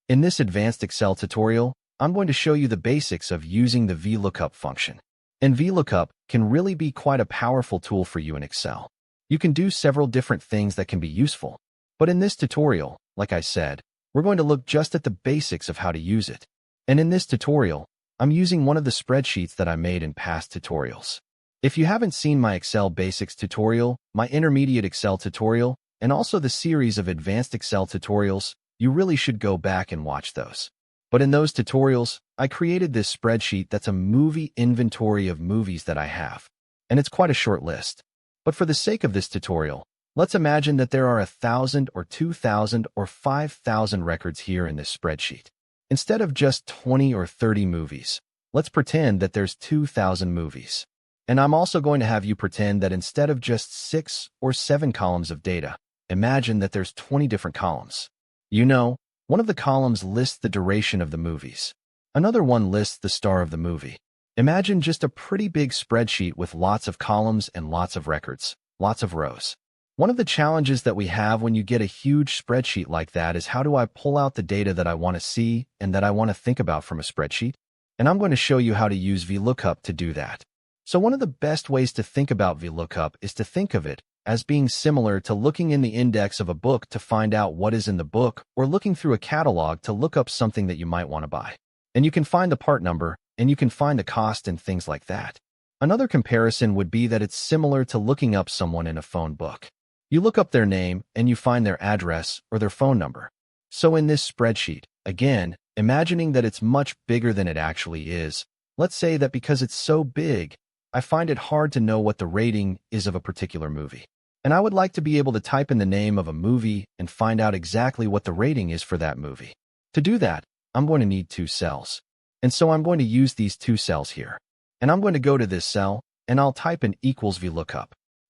In this advanced Excel tutorial, I'm going to show you the basics of using the VLOOKUP function. And VLOOKUP can really be quite a powerful tool for you in Excel. You can do several different things that can be useful. But in this tutorial, like I said, we're going to look just at the basics of how to use it. And in this tutorial, I'm using one of the spreadsheets that I made in past tutorials. If you haven't seen my Excel Basics tutorial, my Intermediate Excel tutorial, and also the series of Advanced Excel tutorials, you really should go back and watch those. But in those tutorials, I created this spreadsheet that's a movie inventory of movies that I have. And it's quite a short list. But for the sake of this tutorial, let's imagine that there are 1,000 or 2,000 or 5,000 records here in this spreadsheet. Instead of just 20 or 30 movies, let's pretend that there's 2,000 movies. And I'm also going to have you pretend that instead of just 6 or 7 columns of data, imagine that there's 20 different columns. You know, one of the columns lists the duration of the movies. Another one lists the star of the movie. Imagine just a pretty big spreadsheet with lots of columns and lots of records, lots of rows. One of the challenges that we have when you get a huge spreadsheet like that is how do I pull out the data that I want to see and that I want to think about from a spreadsheet? And I'm going to show you how to use VLOOKUP to do that. So one of the best ways to think about VLOOKUP is to think of it as being similar to looking in the index of a book to find out what is in the book or looking through a catalog to look up something that you might want to buy. And you can find the part number and you can find the cost and things like that. Another comparison would be that it's similar to looking up someone in a phone book. You look up their name and you find their address or their phone number. So in this spreadsheet, again, imagining that it's much bigger than it actually is, let's say that because it's so big, I find it hard to know what the rating is of a particular movie. And I would like to be able to type in the name of a movie and find out exactly what the rating is for that movie. To do that, I'm going to need 2 cells. And so I'm going to use these 2 cells here. And I'm going to go to this cell, and I'll type in equals VLOOKUP.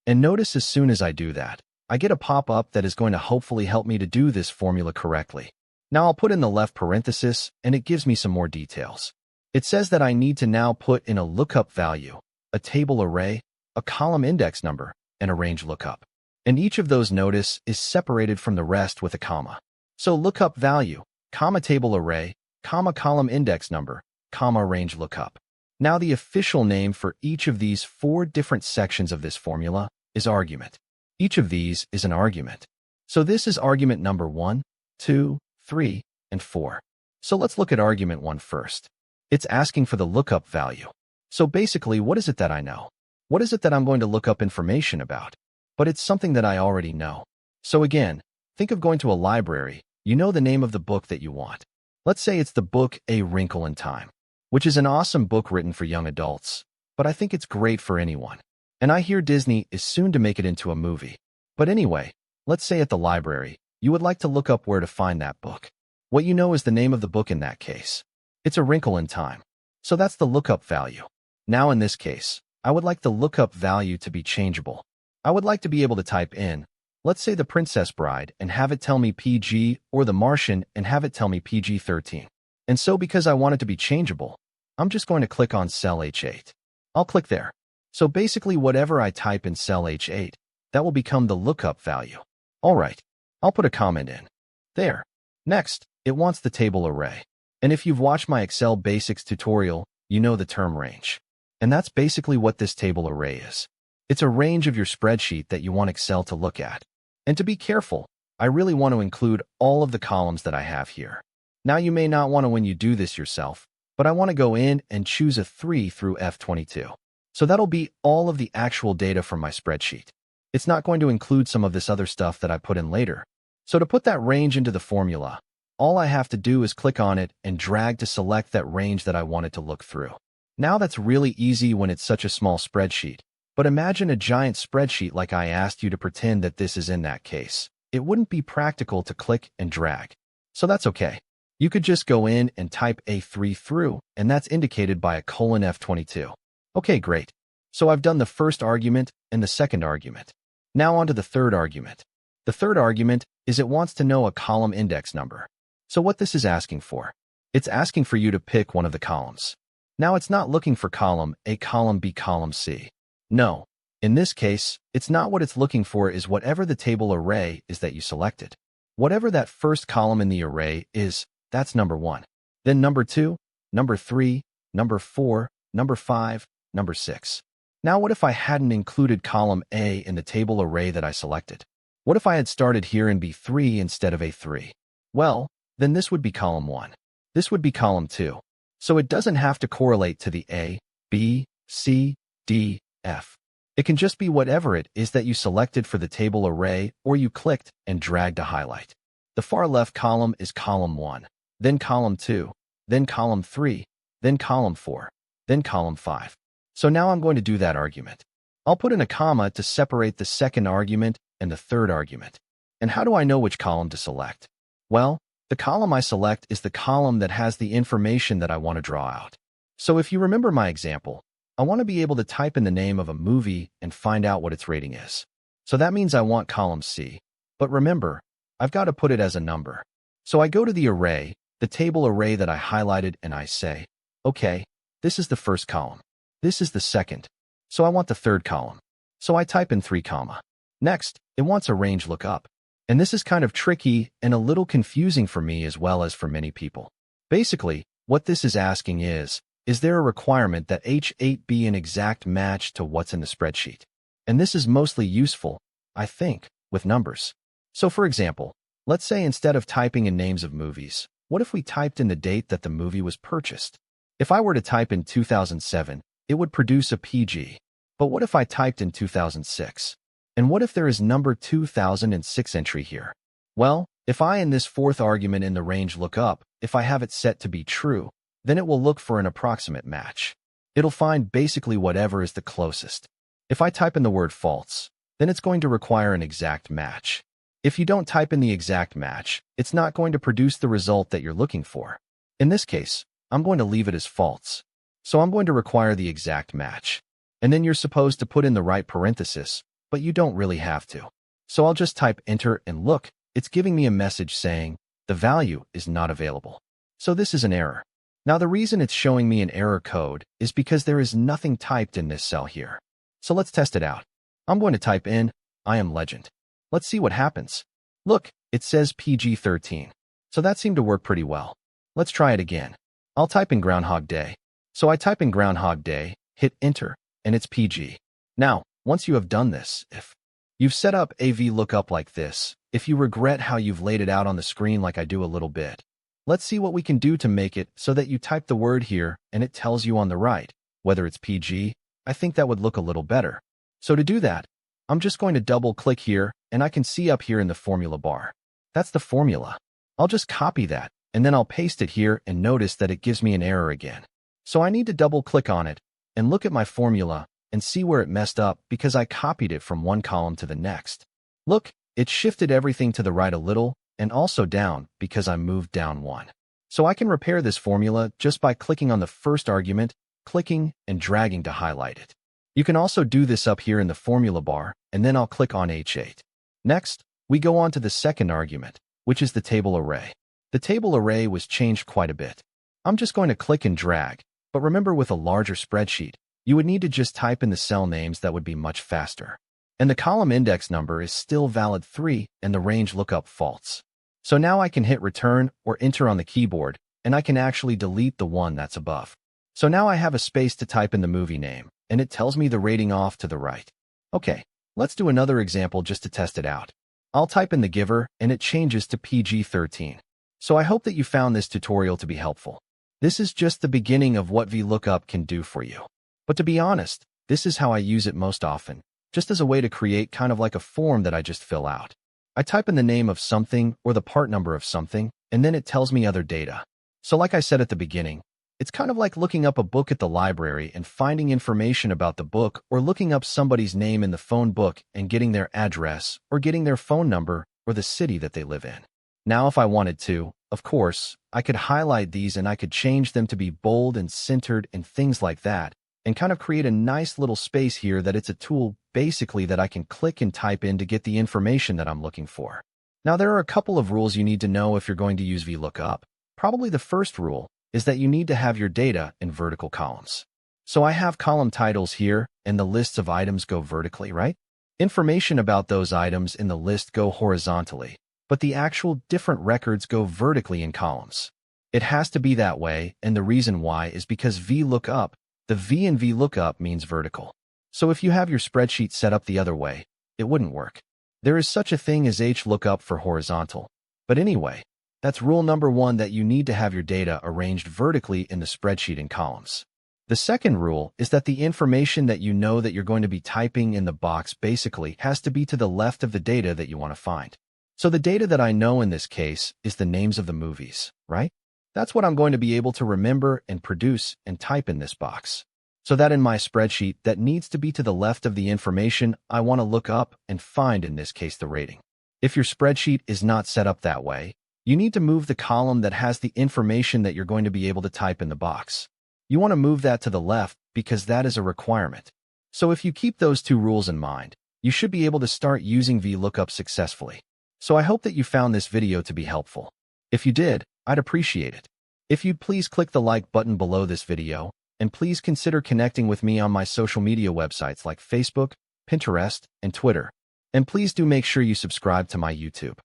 And notice as soon as I do that, I get a pop-up that is going to hopefully help me to do this formula correctly. Now I'll put in the left parenthesis, and it gives me some more details. It says that I need to now put in a lookup value, a table array, a column index number, and a range lookup. And each of those, notice, is separated from the rest with a comma. So lookup value, comma table array, comma column index number, comma range lookup. Now the official name for each of these 4 different sections of this formula is argument. Each of these is an argument. So this is argument number 1, 2, 3, and 4. So let's look at argument 1 first. It's asking for the lookup value. So basically, what is it that I know? What is it that I'm going to look up information about? But it's something that I already know. So again, think of going to a library. You know the name of the book that you want. Let's say it's the book A Wrinkle in Time, which is an awesome book written for young adults, but I think it's great for anyone. And I hear Disney is soon to make it into a movie. But anyway, let's say at the library, you would like to look up where to find that book. What you know is the name of the book in that case. It's A Wrinkle in Time. So that's the lookup value. Now in this case, I would like the lookup value to be changeable. I would like to be able to type in, let's say The Princess Bride, and have it tell me PG, or The Martian and have it tell me PG-13. And so because I want it to be changeable, I'm just going to click on cell H8. I'll click there. So basically whatever I type in cell H8, that will become the lookup value. All right, I'll put a comment in. There. Next, it wants the table array. And if you've watched my Excel Basics tutorial, you know the term range. And that's basically what this table array is. It's a range of your spreadsheet that you want Excel to look at. And to be careful, I really want to include all of the columns that I have here. Now you may not want to when you do this yourself, but I want to go in and choose a 3 through F22. So that'll be all of the actual data from my spreadsheet. It's not going to include some of this other stuff that I put in later. So to put that range into the formula, all I have to do is click on it and drag to select that range that I wanted to look through. Now that's really easy when it's such a small spreadsheet. But imagine a giant spreadsheet like I asked you to pretend that this is in that case. It wouldn't be practical to click and drag. So that's okay. You could just go in and type A3 through, and that's indicated by a colon F22. Okay, great. So I've done the first argument and the second argument. Now on to the third argument. The third argument is it wants to know a column index number. So what this is asking for, it's asking for you to pick one of the columns. Now it's not looking for column A, column B, column C. No, in this case, it's not what it's looking for is whatever the table array is that you selected. Whatever that first column in the array is, That's number 1. Then number 2, number 3, number 4, number 5, number 6. Now what if I hadn't included column A in the table array that I selected? What if I had started here in B3 instead of A3? Well, then this would be column 1. This would be column 2. So it doesn't have to correlate to the A, B, C, D, F. It can just be whatever it is that you selected for the table array or you clicked and dragged to highlight. The far left column is column 1, then column 2, then column 3, then column 4, then column 5. So now I'm going to do that argument. I'll put in a comma to separate the second argument and the third argument. And how do I know which column to select? Well, the column I select is the column that has the information that I want to draw out. So if you remember my example, I want to be able to type in the name of a movie and find out what its rating is. So that means I want column C. But remember, I've got to put it as a number. So I go to the array, the table array that I highlighted, and I say, okay, this is the first column. This is the second. So I want the third column. So I type in 3 comma. Next, it wants a range lookup. And this is kind of tricky and a little confusing for me as well as for many people. Basically, what this is asking is there a requirement that H8 be an exact match to what's in the spreadsheet? And this is mostly useful, I think, with numbers. So for example, let's say instead of typing in names of movies, what if we typed in the date that the movie was purchased? If I were to type in 2007, it would produce a PG. But what if I typed in 2006? And what if there is number 2006 entry here? Well, if I in this fourth argument in the range lookup, if I have it set to be true, then it will look for an approximate match. It'll find basically whatever is the closest. If I type in the word false, then it's going to require an exact match. If you don't type in the exact match, it's not going to produce the result that you're looking for. In this case, I'm going to leave it as false. So I'm going to require the exact match. And then you're supposed to put in the right parenthesis, but you don't really have to. So I'll just type enter and look, it's giving me a message saying, the value is not available. So this is an error. Now the reason it's showing me an error code is because there is nothing typed in this cell here. So let's test it out. I'm going to type in, I am legend. Let's see what happens. Look, it says PG-13. So that seemed to work pretty well. Let's try it again. I'll type in Groundhog Day. So I type in Groundhog Day, hit enter, and it's PG. Now, once you have done this, if you've set up a VLOOKUP like this, if you regret how you've laid it out on the screen like I do a little bit, let's see what we can do to make it so that you type the word here and it tells you on the right, whether it's PG. I think that would look a little better. So to do that, I'm just going to double click here and I can see up here in the formula bar. That's the formula. I'll just copy that and then I'll paste it here and notice that it gives me an error again. So I need to double click on it and look at my formula and see where it messed up because I copied it from one column to the next. Look, it shifted everything to the right a little and also down because I moved down one. So I can repair this formula just by clicking on the first argument, clicking and dragging to highlight it. You can also do this up here in the formula bar, and then I'll click on H8. Next, we go on to the second argument, which is the table array. The table array was changed quite a bit. I'm just going to click and drag, but remember with a larger spreadsheet, you would need to just type in the cell names that would be much faster. And the column index number is still valid 3 and the range lookup false. So now I can hit return or enter on the keyboard, and I can actually delete the one that's above. So now I have a space to type in the movie name, and it tells me the rating off to the right. Okay, let's do another example just to test it out. I'll type in the giver, and it changes to PG-13. So I hope that you found this tutorial to be helpful. This is just the beginning of what VLOOKUP can do for you. But to be honest, this is how I use it most often, just as a way to create kind of like a form that I just fill out. I type in the name of something or the part number of something, and then it tells me other data. So like I said at the beginning, it's kind of like looking up a book at the library and finding information about the book, or looking up somebody's name in the phone book and getting their address or getting their phone number or the city that they live in. Now, if I wanted to, of course, I could highlight these and I could change them to be bold and centered and things like that, and kind of create a nice little space here that it's a tool basically that I can click and type in to get the information that I'm looking for. Now, there are a couple of rules you need to know if you're going to use VLOOKUP. Probably the first rule is that you need to have your data in vertical columns. So I have column titles here, and the lists of items go vertically, right? Information about those items in the list go horizontally, but the actual different records go vertically in columns. It has to be that way, and the reason why is because VLOOKUP, the V in VLOOKUP means vertical. So if you have your spreadsheet set up the other way, it wouldn't work. There is such a thing as HLOOKUP for horizontal. But anyway, that's rule number 1, that you need to have your data arranged vertically in the spreadsheet in columns. The second rule is that the information that you know that you're going to be typing in the box basically has to be to the left of the data that you want to find. So the data that I know in this case is the names of the movies, right? That's what I'm going to be able to remember and produce and type in this box. So that in my spreadsheet, that needs to be to the left of the information I want to look up and find, in this case, the rating. If your spreadsheet is not set up that way, you need to move the column that has the information that you're going to be able to type in the box. You want to move that to the left because that is a requirement. So if you keep those 2 rules in mind, you should be able to start using VLOOKUP successfully. So I hope that you found this video to be helpful. If you did, I'd appreciate it. If you'd please click the like button below this video, and please consider connecting with me on my social media websites like Facebook, Pinterest, and Twitter. And please do make sure you subscribe to my YouTube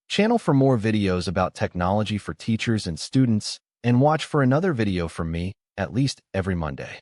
channel for more videos about technology for teachers and students, and watch for another video from me at least every Monday.